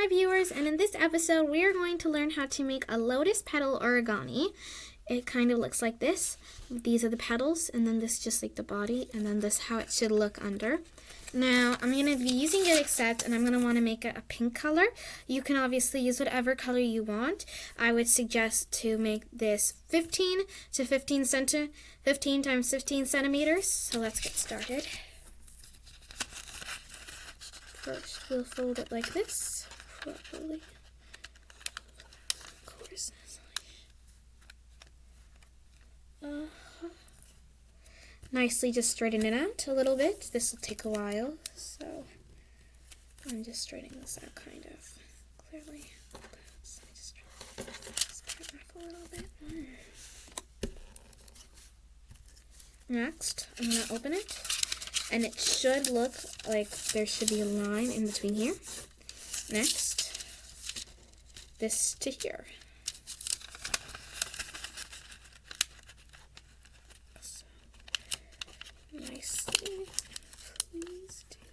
Hi viewers, and in this episode we are going to learn how to make a lotus petal origami. It kind of looks like this. These are the petals, and then this just like the body, and then this how it should look under. Now I'm going to be using a set, and I'm going to want to make it a pink color. You can obviously use whatever color you want. I would suggest to make this 15 times 15 centimeters. So let's get started. First we'll fold it like this. Properly. Of course. Nicely just straighten it out a little bit. This will take a while, so I'm just straightening this out kind of clearly. So I just part it off a little bit. Next, I'm going to open it, and it should look like there should be a line in between here. Next, this to here. So, nicely, please do it.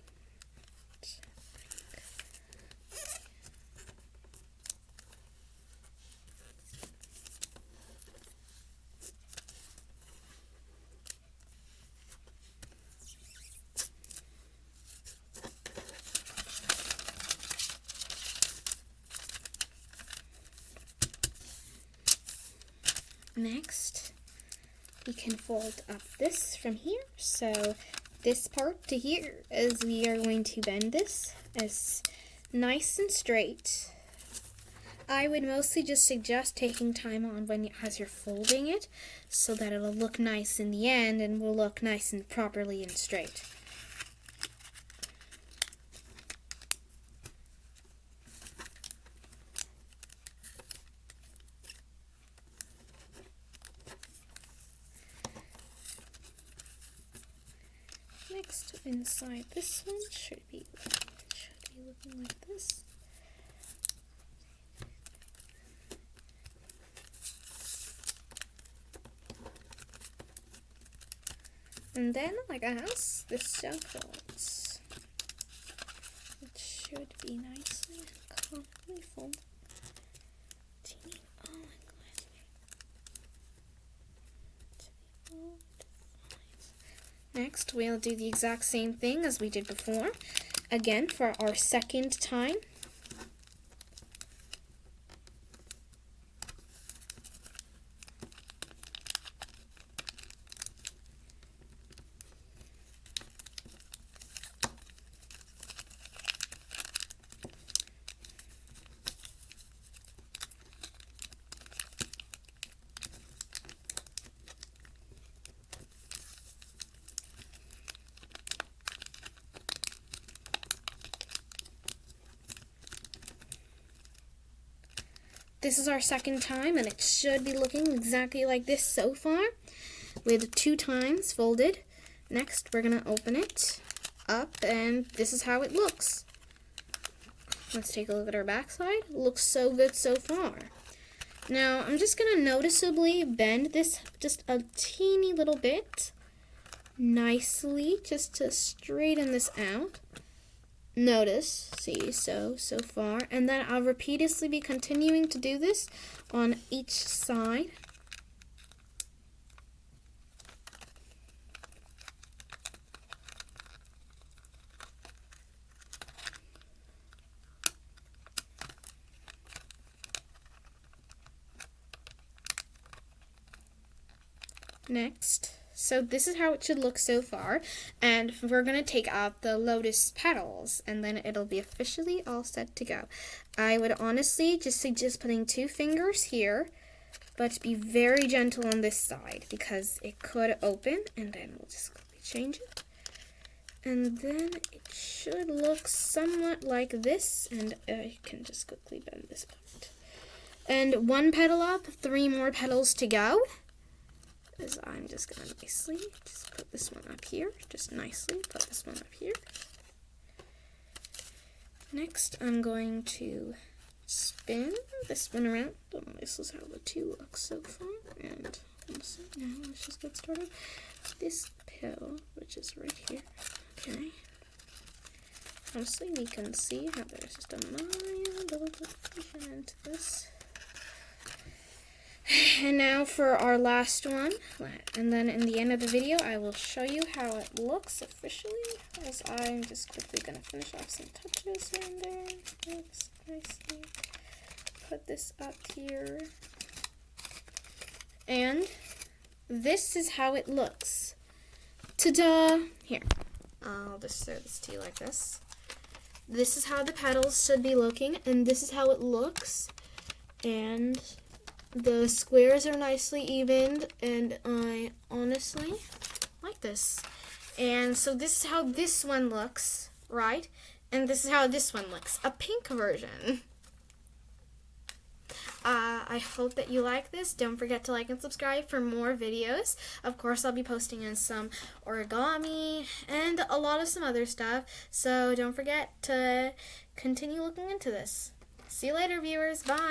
Next, we can fold up this from here. So this part to here is we are going to bend this as nice and straight. I would mostly just suggest taking time on as you're folding it so that it'll look nice in the end and will look nice and properly and straight. Next, inside this one should be looking like this. And then, like a house, this shell folds. It should be nicely and comfortably folded. Oh my gosh. Next, we'll do the exact same thing as we did before. Again, for our second time. This is our second time, and it should be looking exactly like this so far, with 2 times folded. Next, we're going to open it up, and this is how it looks. Let's take a look at our backside. It looks so good so far. Now, I'm just going to noticeably bend this just a teeny little bit, nicely, just to straighten this out. Notice, see, so far, and then I'll repeatedly be continuing to do this on each side. Next. So this is how it should look so far, and we're going to take out the lotus petals, and then it'll be officially all set to go. I would honestly just suggest putting 2 fingers here, but be very gentle on this side because it could open, and then we'll just quickly change it. And then it should look somewhat like this, and you can just quickly bend this part. And 1 petal up, 3 more petals to go. Is I'm just going to nicely just put this one up here. Just nicely put this one up here. Next, I'm going to spin this one around. This is how the 2 look so far. And now let's just get started. This pill, which is right here. Okay. Honestly, we can see how there's just a mild into this. And now for our last one, and then in the end of the video I will show you how it looks officially, as I'm just quickly going to finish off some touches here and there. Looks nicely. Put this up here. And this is how it looks. Ta-da! Here, I'll just show this to you like this. This is how the petals should be looking, and this is how it looks. And the squares are nicely evened, and I honestly like this. And so this is how this one looks, right? And this is how this one looks, a pink version. I hope that you like this. Don't forget to like and subscribe for more videos. Of course, I'll be posting in some origami and a lot of some other stuff. So don't forget to continue looking into this. See you later, viewers. Bye.